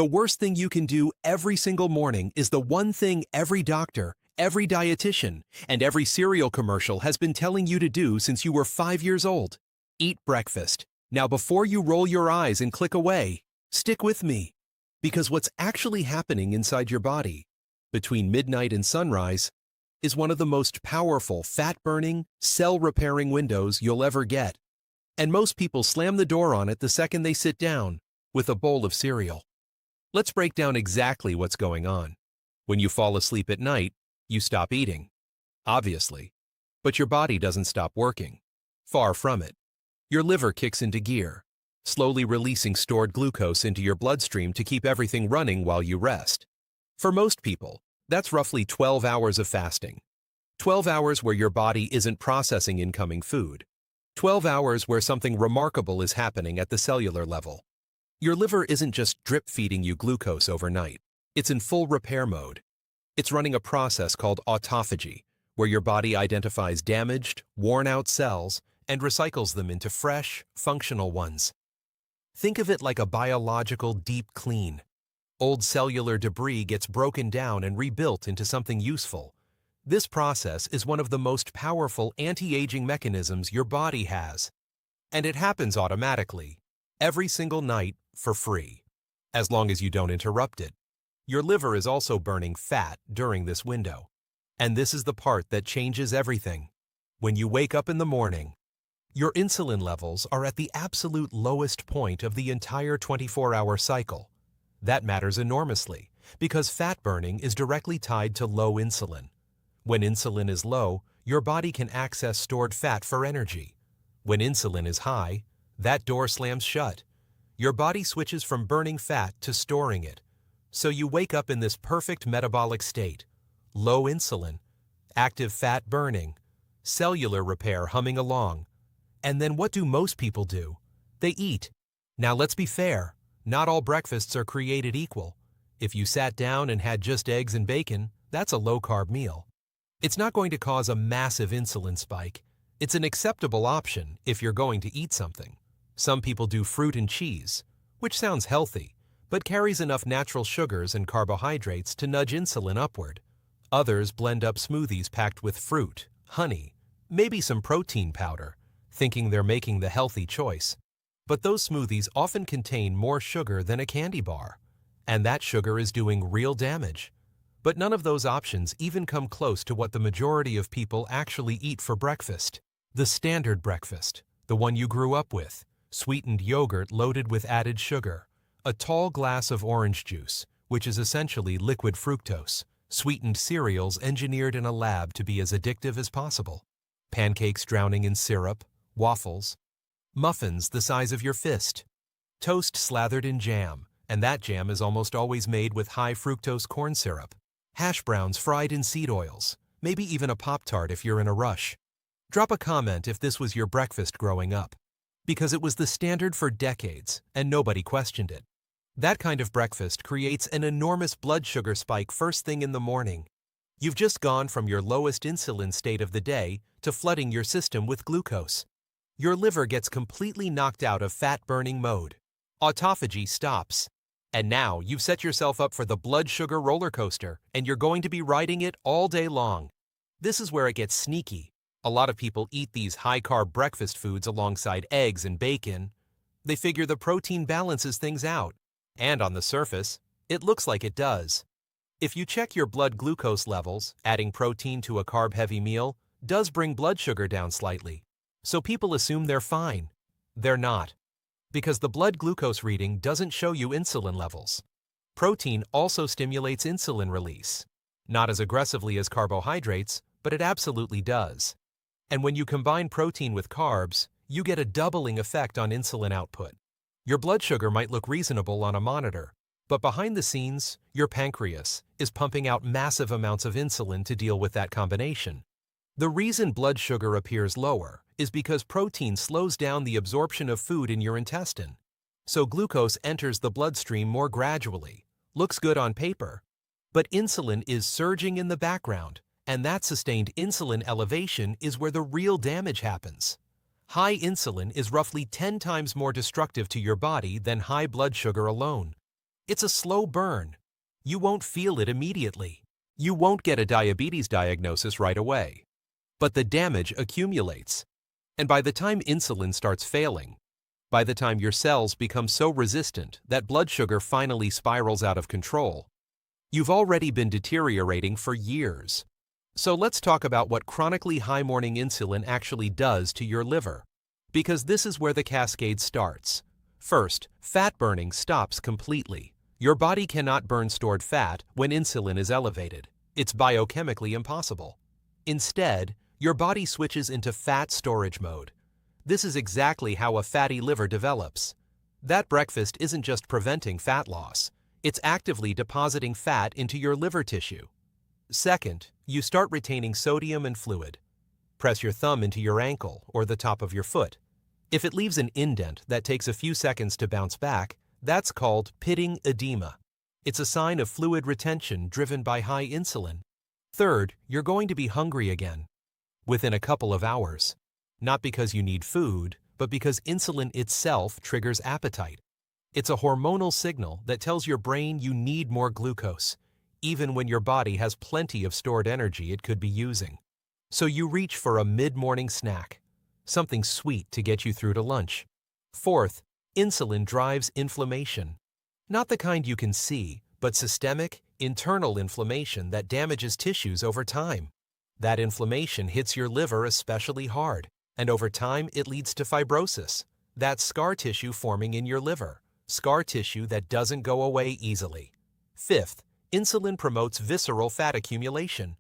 The worst thing you can do every single morning is the one thing every doctor, every dietitian, and every cereal commercial has been telling you to do since you were 5 years old. Eat breakfast. Now before you roll your eyes and click away, stick with me. Because what's actually happening inside your body, between midnight and sunrise, is one of the most powerful fat-burning, cell-repairing windows you'll ever get. And most people slam the door on it the second they sit down with a bowl of cereal. Let's break down exactly what's going on. When you fall asleep at night, you stop eating, obviously. But your body doesn't stop working. Far from it. Your liver kicks into gear, slowly releasing stored glucose into your bloodstream to keep everything running while you rest. For most people, that's roughly 12 hours of fasting. 12 hours where your body isn't processing incoming food. 12 hours where something remarkable is happening at the cellular level. Your liver isn't just drip-feeding you glucose overnight. It's in full repair mode. It's running a process called autophagy, where your body identifies damaged, worn-out cells and recycles them into fresh, functional ones. Think of it like a biological deep clean. Old cellular debris gets broken down and rebuilt into something useful. This process is one of the most powerful anti-aging mechanisms your body has. And it happens automatically, every single night, for free, as long as you don't interrupt it. Your liver is also burning fat during this window. And this is the part that changes everything. When you wake up in the morning, your insulin levels are at the absolute lowest point of the entire 24-hour cycle. That matters enormously, because fat burning is directly tied to low insulin. When insulin is low, your body can access stored fat for energy. When insulin is high, that door slams shut. Your body switches from burning fat to storing it. So you wake up in this perfect metabolic state. Low insulin, active fat burning, cellular repair humming along. And then what do most people do? They eat. Now let's be fair. Not all breakfasts are created equal. If you sat down and had just eggs and bacon, that's a low-carb meal. It's not going to cause a massive insulin spike. It's an acceptable option if you're going to eat something. Some people do fruit and cheese, which sounds healthy, but carries enough natural sugars and carbohydrates to nudge insulin upward. Others blend up smoothies packed with fruit, honey, maybe some protein powder, thinking they're making the healthy choice. But those smoothies often contain more sugar than a candy bar, and that sugar is doing real damage. But none of those options even come close to what the majority of people actually eat for breakfast. The standard breakfast, the one you grew up with, sweetened yogurt loaded with added sugar, a tall glass of orange juice, which is essentially liquid fructose, sweetened cereals engineered in a lab to be as addictive as possible, pancakes drowning in syrup, waffles, muffins the size of your fist, toast slathered in jam, and that jam is almost always made with high fructose corn syrup, hash browns fried in seed oils, maybe even a Pop-Tart if you're in a rush. Drop a comment if this was your breakfast growing up, because it was the standard for decades and nobody questioned it. That kind of breakfast creates an enormous blood sugar spike first thing in the morning. You've just gone from your lowest insulin state of the day to flooding your system with glucose. Your liver gets completely knocked out of fat-burning mode. Autophagy stops. And now you've set yourself up for the blood sugar roller coaster, and you're going to be riding it all day long. This is where it gets sneaky. A lot of people eat these high-carb breakfast foods alongside eggs and bacon. They figure the protein balances things out. And on the surface, it looks like it does. If you check your blood glucose levels, adding protein to a carb-heavy meal does bring blood sugar down slightly. So people assume they're fine. They're not. Because the blood glucose reading doesn't show you insulin levels. Protein also stimulates insulin release. Not as aggressively as carbohydrates, but it absolutely does. And when you combine protein with carbs, you get a doubling effect on insulin output. Your blood sugar might look reasonable on a monitor, but behind the scenes, your pancreas is pumping out massive amounts of insulin to deal with that combination. The reason blood sugar appears lower is because protein slows down the absorption of food in your intestine. So glucose enters the bloodstream more gradually. Looks good on paper. But insulin is surging in the background, and that sustained insulin elevation is where the real damage happens. High insulin is roughly 10 times more destructive to your body than high blood sugar alone. It's a slow burn. You won't feel it immediately. You won't get a diabetes diagnosis right away. But the damage accumulates. And by the time insulin starts failing, by the time your cells become so resistant that blood sugar finally spirals out of control, you've already been deteriorating for years. So let's talk about what chronically high morning insulin actually does to your liver. Because this is where the cascade starts. First, fat burning stops completely. Your body cannot burn stored fat when insulin is elevated. It's biochemically impossible. Instead, your body switches into fat storage mode. This is exactly how a fatty liver develops. That breakfast isn't just preventing fat loss. It's actively depositing fat into your liver tissue. Second, you start retaining sodium and fluid. Press your thumb into your ankle or the top of your foot. If it leaves an indent that takes a few seconds to bounce back, that's called pitting edema. It's a sign of fluid retention driven by high insulin. Third, you're going to be hungry again within a couple of hours. Not because you need food, but because insulin itself triggers appetite. It's a hormonal signal that tells your brain you need more glucose, even when your body has plenty of stored energy it could be using. So you reach for a mid-morning snack, something sweet to get you through to lunch. Fourth, insulin drives inflammation. Not the kind you can see, but systemic, internal inflammation that damages tissues over time. That inflammation hits your liver especially hard, and over time it leads to fibrosis. That's scar tissue forming in your liver, scar tissue that doesn't go away easily. Fifth, insulin promotes visceral fat accumulation.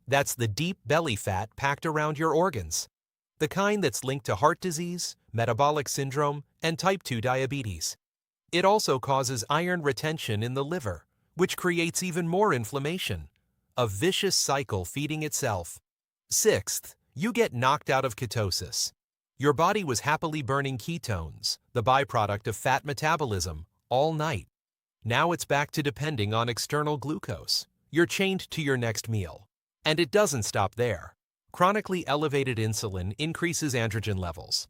That's the deep belly fat packed around your organs, the kind that's linked to heart disease, metabolic syndrome, and type 2 diabetes. It also causes iron retention in the liver, which creates even more inflammation, a vicious cycle feeding itself. Sixth, you get knocked out of ketosis. Your body was happily burning ketones, the byproduct of fat metabolism, all night. Now it's back to depending on external glucose. You're chained to your next meal. And it doesn't stop there. Chronically elevated insulin increases androgen levels.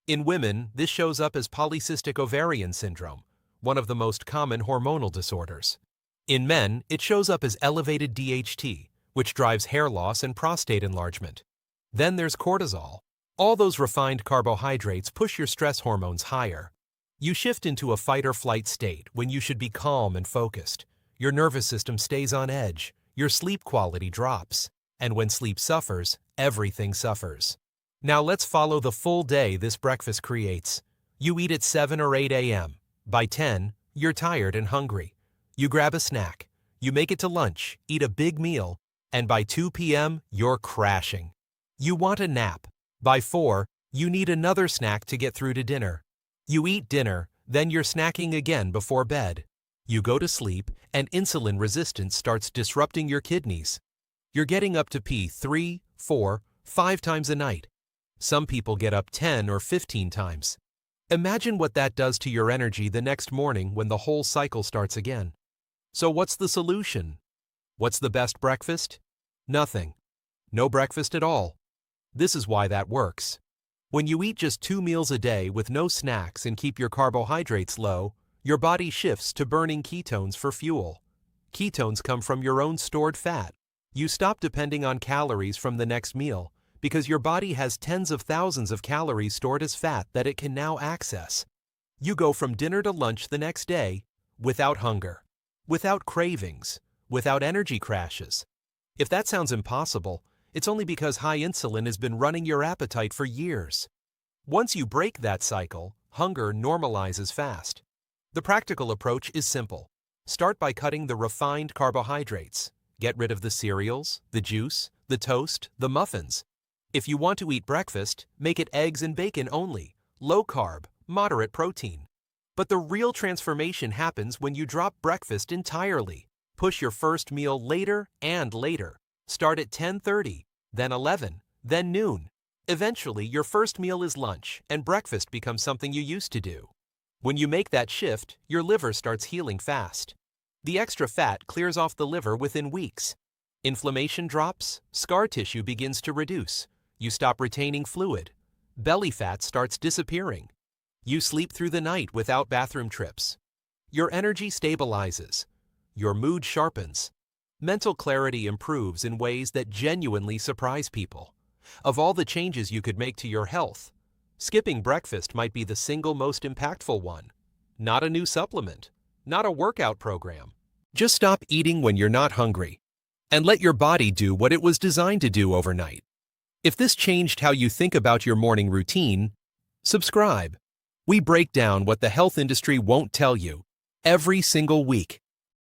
In women, this shows up as polycystic ovarian syndrome, one of the most common hormonal disorders. In men, it shows up as elevated DHT, which drives hair loss and prostate enlargement. Then there's cortisol. All those refined carbohydrates push your stress hormones higher. You shift into a fight-or-flight state when you should be calm and focused. Your nervous system stays on edge. Your sleep quality drops. And when sleep suffers, everything suffers. Now let's follow the full day this breakfast creates. You eat at 7 or 8 a.m. By 10, you're tired and hungry. You grab a snack. You make it to lunch, eat a big meal, and by 2 p.m., you're crashing. You want a nap. By 4, you need another snack to get through to dinner. You eat dinner, then you're snacking again before bed. You go to sleep, and insulin resistance starts disrupting your kidneys. You're getting up to pee 3, 4, 5 times a night. Some people get up 10 or 15 times. Imagine what that does to your energy the next morning when the whole cycle starts again. So what's the solution? What's the best breakfast? Nothing. No breakfast at all. This is why that works. When you eat just 2 meals a day with no snacks and keep your carbohydrates low, your body shifts to burning ketones for fuel. Ketones come from your own stored fat. You stop depending on calories from the next meal because your body has tens of thousands of calories stored as fat that it can now access. You go from dinner to lunch the next day without hunger, without cravings, without energy crashes. If that sounds impossible, it's only because high insulin has been running your appetite for years. Once you break that cycle, hunger normalizes fast. The practical approach is simple. Start by cutting the refined carbohydrates. Get rid of the cereals, the juice, the toast, the muffins. If you want to eat breakfast, make it eggs and bacon only, low carb, moderate protein. But the real transformation happens when you drop breakfast entirely. Push your first meal later and later. Start at 10:30, then 11, then noon. Eventually, your first meal is lunch, and breakfast becomes something you used to do. When you make that shift, your liver starts healing fast. The extra fat clears off the liver within weeks. Inflammation drops, scar tissue begins to reduce. You stop retaining fluid. Belly fat starts disappearing. You sleep through the night without bathroom trips. Your energy stabilizes. Your mood sharpens. Mental clarity improves in ways that genuinely surprise people. Of all the changes you could make to your health, skipping breakfast might be the single most impactful one. Not a new supplement, not a workout program. Just stop eating when you're not hungry and let your body do what it was designed to do overnight. If this changed how you think about your morning routine, subscribe. We break down what the health industry won't tell you every single week.